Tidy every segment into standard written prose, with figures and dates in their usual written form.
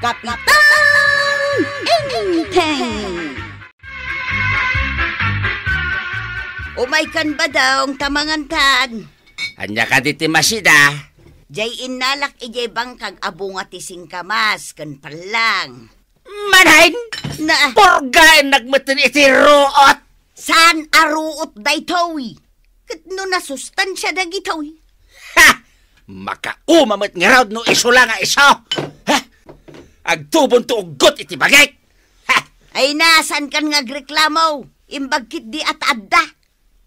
Kapitan Enteng! Umaykan ba daw ang tamangantan? Anya ka diti masida? Jay inalak ijay bangkag abunga ti singkamas kan palang. Manahin! Na, Porgain nagmatan iti ruot! saan aruot daytoy? Kat no nasustansya dagitoy. Ha! Makaumamat nga raw no iso lang nga iso! Ha! Agtubon to ugot iti bagay! Ha! Ay nasan kan nga reklamo? Imbagkit di at adda.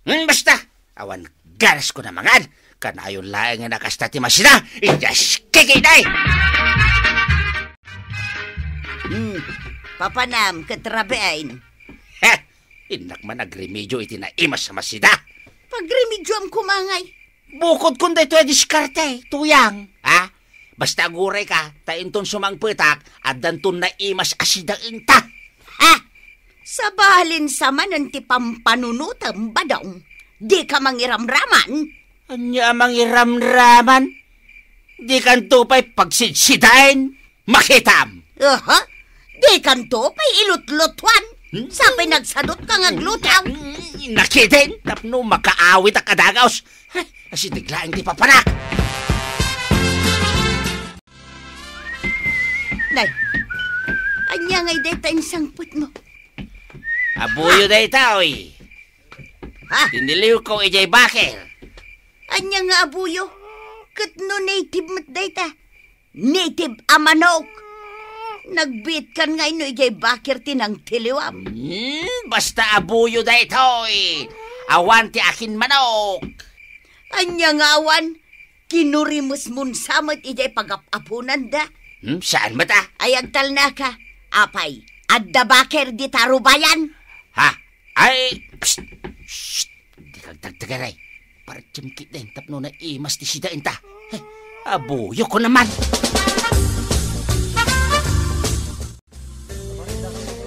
Basta! Awan ganas ko na mangan! Kanayon laeng nga nakasta ti masida! Idas kikiday! Papanam, katrabeain. Ha! Inak man nagremedyo iti na imas sa masida! Pagremedyoam kumangay. Bukod kung dito ay diskarte, tuyang. Ha? Basta aguray ka, tainton sumangpetak, at danton na imas asidang inta. Ha? Sa bahalin sa manan ti pampanunutam badong, di ka mangiramraman? Anya mangiramraman? Di kanto pa'y pagsidsidain, makitam. Aha? Di kanto pa'y ilutlutwan. Sa pinagsadot ka nga glutaw. Nakidin, tapno makaawit ang kadagaws. Asitiglaing di papanak. Nay, anya ngay deta sangput mo. Abuyo day taoy. Ha? Tiniliw ko ijay bakil. Anya nga abuyo? Kat no native mat deta. Native amanok. Nagbit kan ngay no ijay bakir tinang tiliwam. Basta abuyo day toy. Awan ti akin manok. Anya nga awan, kinurimus mun samot ijay pagapapunan da. Saan ba ta? Ay agtal na ka. Apay, adda bakir di tarubayan. Ha? Ay, psst, shh, di kang dagdagaray. Para tiyamkit din, tapno na imas ti sida inta. Abuyo ko naman.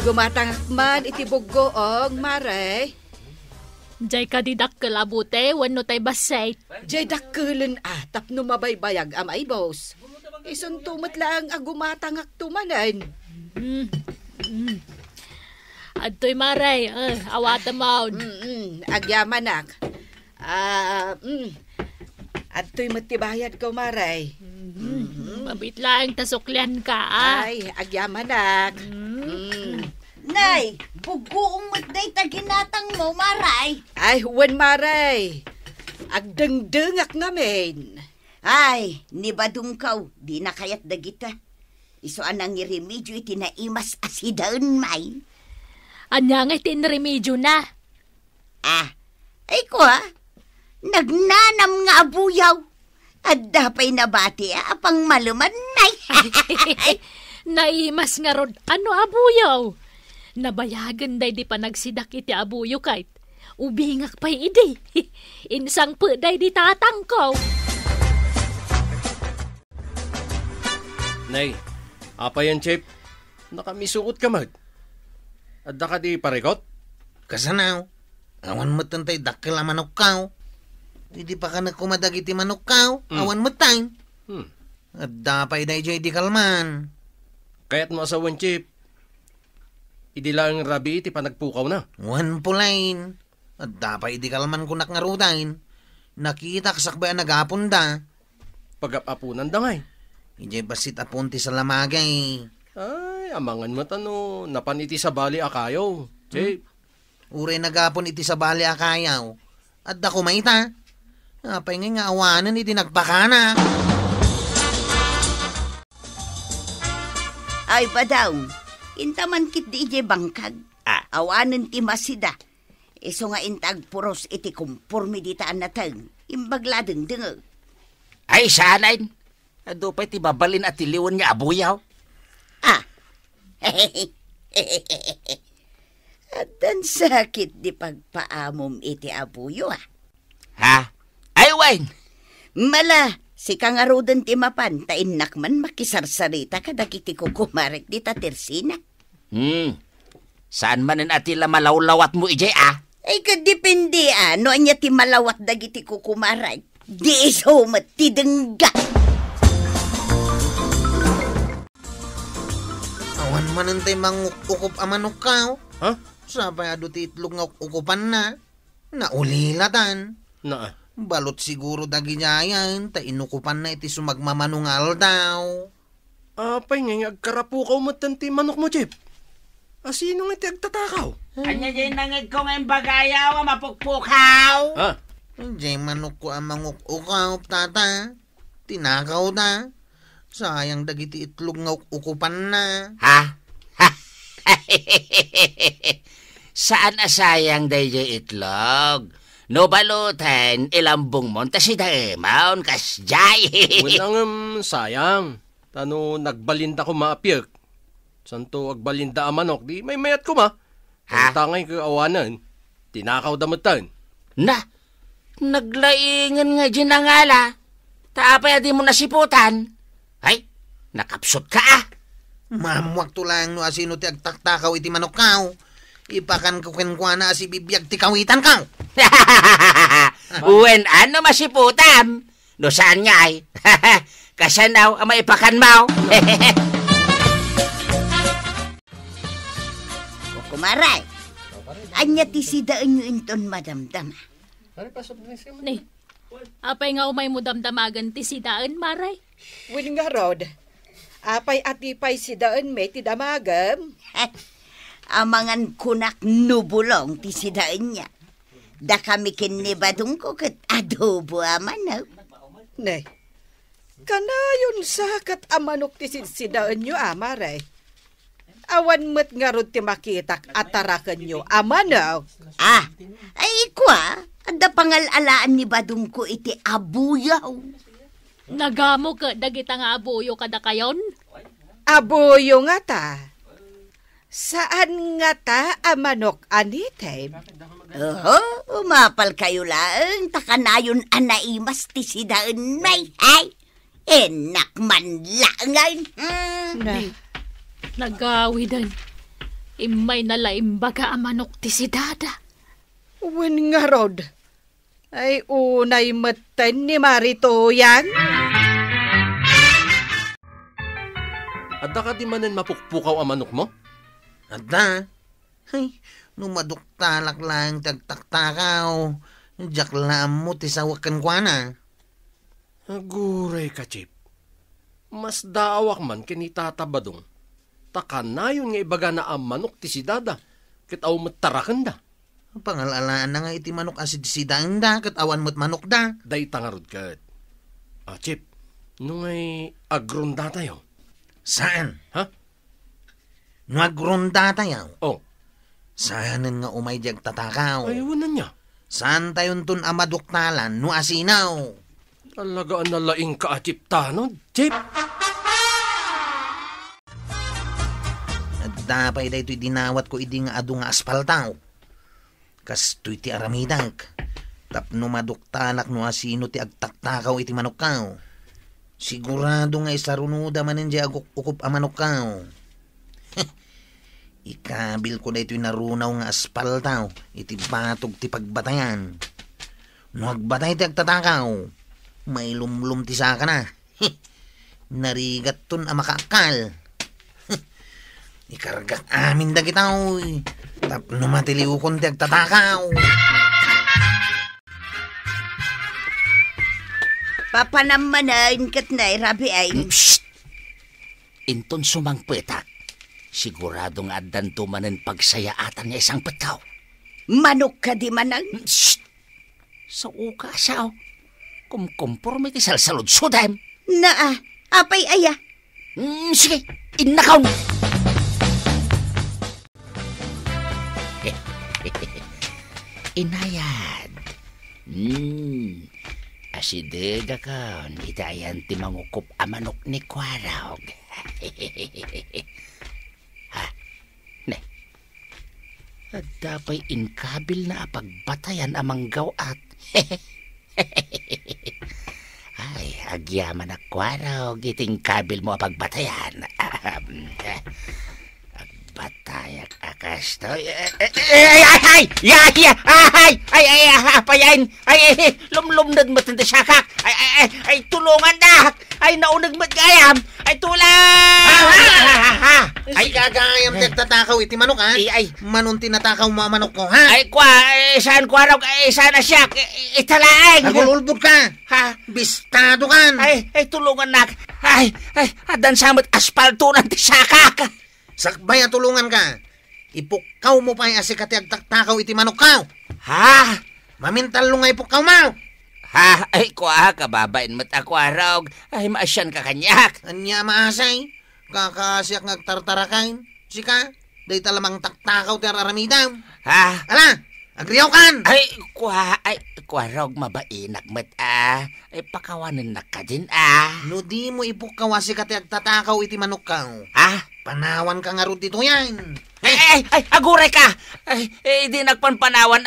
Gumatangak man iti buggoong, Maray. Jay ka didak kalabute, wano tay basay. Jay dakkelin tapno mabaybayag amay boss. Isuntumot lang ang gumatangak tumanan. Adtoy maray, awata maun. Agyamanak. Adto'y matibayad ko, Maray. Mabit lang, tasuklian ka, Ay, agyamanak. Nay, bugoong matday taginatang mo, Maray. Ay, huwan, Maray. Agdengdengak ngamin. Ay, nibadong kaw, di na kayat dagita. Iso anang iremedyo iti na imas asidaon may. Anya nga tinremedyo na. Ay ko nagnanam nga abuyaw. At dapay nabati apang maluman nay. Naimas nga rod, ano abuyaw? Nabayagan day di pa nagsidak iti abuyo kahit. Ubingak pa'y idi. Insang po day di tatangkaw. Nay, apa yan, Chip? Nakamisuot ka mag. At ka di parekot? Kasanaw, awan mo tantay dakil ang manok kaw. Hindi pa ka nagkumadag iti manok kaw, awan mo tayo. At dapay na di kalman. Kaya't mo asawan, Chip. Idi lang rabi iti panagpukaw na. Wan pulain. At dapay di kalman kunak ngarutain. Nakita kasakbayan nagapon da. Pag-apunan da ngay. Ijay basit apunti sa lamagay. Ay, amangan mo tano, napaniti sa bali akayaw. Chip. Uray nagapon iti sa bali akayaw. At da kumaita. Apay nga awanan iti nagpakana. Ay badaw, intaman kit di ije bangkag. Awanan ti masida. Iso nga intag puros iti kumpurmi di taan natang. Imbagladeng dengag. Ay, sanain. Ado pa'y tibabalin at tiliwan niya abuyaw. At ang sakit di pagpaamom iti abuyo Ha? Ay, Wayne. Mala, si kangarudan ti mapan, tainak man makisarsarita kadakiti kukumarek di tatersina. Saan manin atila malawlawat mo ijay Ay kadepende no anya ti malawat dagiti kukumarek. Di iso mat ti dengga. Awan manantay mangukop a manok kao. Ha? Sabay ado ti itlog nga ukupan na. Naulilatan. Na, Balot siguro dagi niyayan, ta inukupan na iti sumagmamanungal daw. apay nga agkarapukaw mo tanti manok mo, Chip. Sino nga iti agtatakaw? Anya dyan nangig ko ngayong bagayaw, mapukpukaw. Ha? Diyan manok ko ang mangukukaw, tata. Tinakaw na. Sayang dagiti itlog nga ukupan na. Ha? Saan asayang day itlog? No balutan, ilambong mo, ta si Daemaon, kasjay. Walang sayang. Tano nagbalinda ko maapiyak. Santo agbalinda a manok, di may mayat ko ma. Ha? Ang tangay ko awanan, tinakaw damutan. Na, naglaingan nga ginangala. Taapay di mo nasiputan. Ay, nakapsot ka ah. Mamuak to lang no asino ti agtaktakaw iti manok kao. Ipakan ko kenkwana si bibiyag ti kawitan kao. Uwen ano masiputam? No saan nga ay? Kasanaw ang maipakan mo. Kumaray. Anya ti sidaan nyo inton madamdama. Ni, apay nga umay mo damdamagan ti sidaan, Maray. Win nga rod. Apay atipay si daan may ti damagam. Amangan kunak nubulong ti sidaan niya. Da kami kinibadong ko kat adobo amanaw. Ne. Kanayon sakat amanok ti sidaan nyo, Maray. Awan met nga rod ti makitak atarakan nyo, amanaw. Ay kwa, ada pangalalaan ni badong ko iti abuyaw. Nagamo ka, dagita nga abuyo kada kayon? Aboyo nga ta. Saan nga ta amanok anitem? Umapal kayo lang, takanayon anaimas ti sidaan may, ay, enak man langan. Na. Nagawidan. Imay nalaimbaga amanok ti si Dada. Win nga rod. Ay unay matan ni Marito yan. Adda ka di manen mapukpukaw ang manok mo? Ada. Ay, numaduktalak lang tagtaktakaw. Jaklam mo ti sawakan kwa na. Aguray ka, Chip. Mas daawak man kinitatabadong. Takanayon nga ibaga na ang manok ti si Dada. Kitaw matarakan da. Pangalalaan na nga iti manok asid si da kat awan mo't manok da. Day tangarod ka. Chip, nung ay agronda tayo. Saan? Ha? Nagronda tayo. Oh, Saanan nga umay diag tatakaw. ayunan niya. Saan tayon tun amaduktalan no asinaw? Talagaan na laing ka, Chip, tanod. Chip! At dapay da ito'y dinawat ko idi nga adu nga aspaltaw. Kas to'y ti aramidag. Tapno maduktalak no asino ti agtaktakaw iti manok kao. Sigurado nga isarunuda manin di aguk-ukup a manok kao. Ikabil ko da ito'y narunaw nga aspaltaw. Iti batog ti pagbatayan. No agbatay ti agtatakaw. May lumlum ti saka na. Narigat ton a makakal. Ikargak amin da kitaw. Tapno matiliw kon ti agtatakaw. Papanamanain kat na rabi ay. Psst! Inton sumang petak. Siguradong addan tumanen pagsayaatan niya isang petaw. Manok ka di manang. Shh! Sa uka siya, kumkomporme ti salsalod sudem. Apay aya. Sige, innakaw na. Inayad. Asidega ka, itayan ti mangukup a manok ni Kwarog. Ha? Ne? At dapay inkabil na pagbatayan amang gawat. Ay, agyaman na Kwarog, iting kabil mo pagbatayan. Agbatayag akas to. Apayan. Lumlumnad mo tanda syakak. Tulungan na. Naunag matgayam. Tulang. Ay, gagayam tatakaw iti manok, ha? Ay. Manon tinatakaw mo ang manok ko, ha? Ay, saan ko araw, sana siya, italaang. Nagululbod ka. Ha? Bistado kan. Ay, tulungan nak. Ay, adan samot aspalto ng tisaka. Sakbay tulungan ka. Ipukaw mo pa yung asikati agtaktakaw iti manok ka. Ha? Mamintal nga ipukaw mo. Ha? Ay, kababain mo't ako araw. Ay, maasyan ka kanyak. Anya maasay. Kakasyak ngagtartarakain. Sika, day talamang taktakaw ti araramidam. Ha? Ala, agriyaw kan. Ay, araw mabainak mo't Ay, pakawanan na ka din No di mo ipukaw asikati agtatakaw iti manok ka. Ha? Panawan ka nga ron dito yan. Ay, aguray ka! Ay, di nagpanpanawan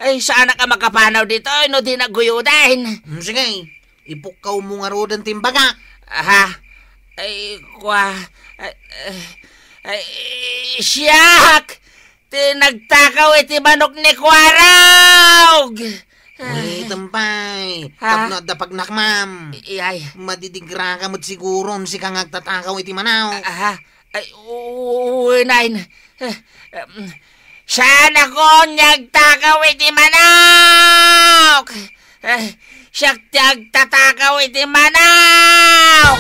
Ay, saan ka makapanaw dito? No, di naguyudahin. Sige, ipukaw mo nga ron timbaga. Aha. Ay, ay, siyak! Nagtakaw iti manok ni Kwarog! Uy, tampay. Ha? Tapno at dapag nakmam. Ay, Madidigra ka mo't siguro si kang agtatakaw iti manaw. aha. Ay, nain. Saan ako nagtakaw iti manok? Siyak nagtatakaw iti manok!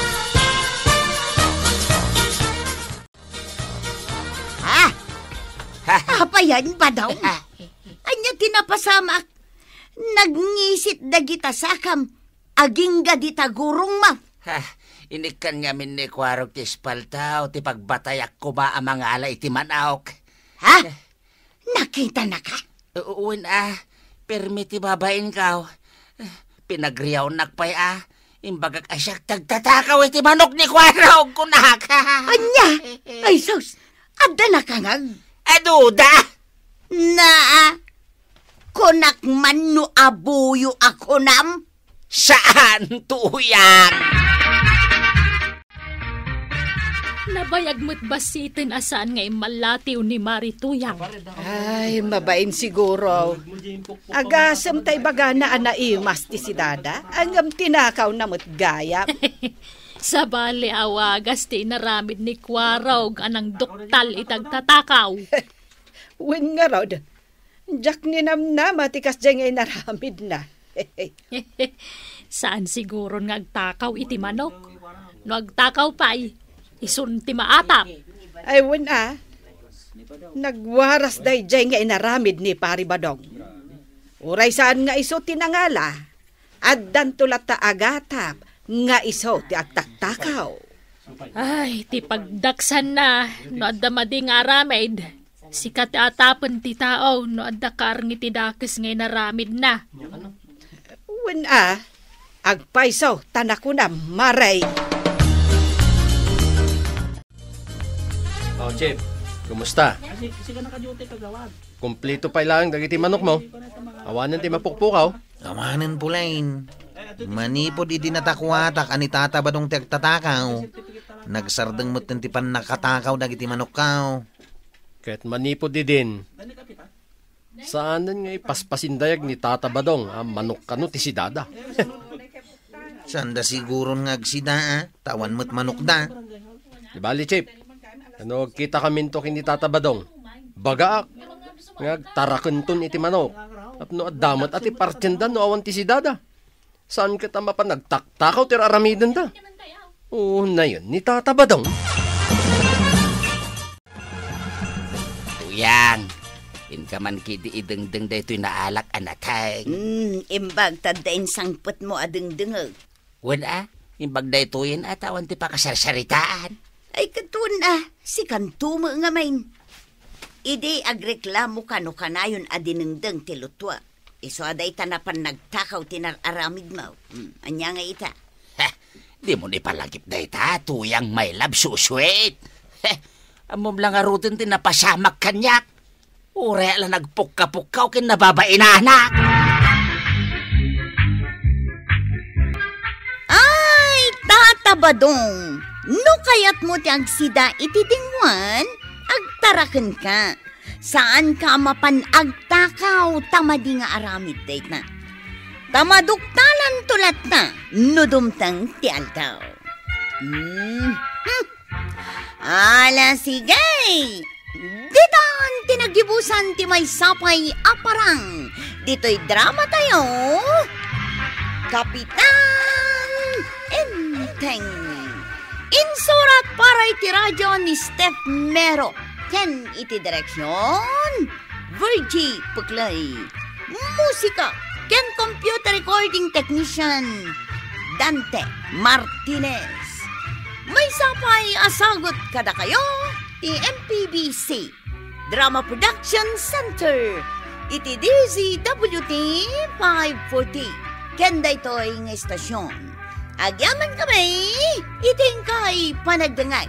Apa yan ba daw? Anya tinapasamak. Nagngisit dagita sakam. Aging gadita gurong ma. Inikan ngamin ni Kwarog ti espaltaw, ti pagbatayak ko ba ang mga alay ti manawk. Ha? Nakita na ka? Uwin permiti babain ka. Pinagriyaw nakpay imbagag asyak tagtatakaw iti manok ni Kwarog kunak. Anya? Ay sus, adda na ka nga. Aduda! Na, kunak man no abuyo ako nam? Saan tuyang? Nabayag mo't basitin asaan nga imalatiw ni Marituyang. Ay, mabain siguro. Agasam tay baga na anaimas ti si Dada. Angam tinakaw na mo't gayap. Sa bali awagas ti naramid ni Kwarog anang doktal itagtatakaw. Wen nga rod. Jack ni namnama tikas dyan ngay naramid na. Saan siguro ngagtakaw iti manok? No agtakaw pa'y isun ti maatap. Ay wen nagwaras day dyan ngay naramid ni Pari Badong. Uray saan nga iso tinangala. Addan tulat ta agatap. Nga iso ti agtaktakaw. Ay, ti pagdaksan na, no adda madi nga aramid. Sikat atapan ti tao, no adda karngi ti dakes ngay naramid na. Wen agpaiso, tanako na, maray. Oh, Chip, kumusta? Kompleto pa lang dagiti manok mo. Awanan ti mapukpukaw. Awanan pulain. Manipod iti natakwatak ani tatabadong ti agtatakaw. Nagsardeng mo't ti pan nakatakaw dagiti manok kaw. Kahit manipod din. Saanan nga ipaspasin ni Tata Badong ang manok kano ti si Dada. Sanda siguro nga agsida tawan mo't manok da. Di bali, Chip? Ano, kita kami to kini Tata Badong. Bagaak. Ngagtarakenton iti manok. At no adamat at ipartyendan no awan ti si Dada. Saan kita mapanagtaktakaw ti aramidan da? Oo na yun, ni Tata Badong. Tuyang, inka man kidi idengdeng da ito'y naalak anatay. Imbag tadain sangput mo adengdeng. Wen imbag da ito'yin atawan ti pakasarsaritaan. Ay katun si kantumo nga main. Idi agreklamo kano kanayon adinengdeng ti lutwa. Iso aday tanapan nagtakaw tinararamid mo. Anya nga ita. Di mo ni palagip da ita, tuyang may love suswit. Amom lang arutin tinapasamak kanyak. Ure lang nagpukka-pukkaw kin nababainanak. Ay, Tata Badong. No kayat mo ti agsida iti dingwan, agtaraken ka. Saan ka mapanagtakaw tamadi nga aramid date na. Tamaduktalan tulat na, nudumtang ti aldaw. Ala sigay! Ditan tinagibusan ti may sapay aparang. Dito'y drama tayo. Kapitan Enteng. Insurat para iti radyo ni Steph Mero. Ken iti direksyon Virgie Puklay. Musika ken computer recording technician Dante Martinez. May sapay asagot kada kayo ti MPBC Drama Production Center iti DZWT 540 ken daytoy nga estasyon. Agyaman kami iting kay panagdangay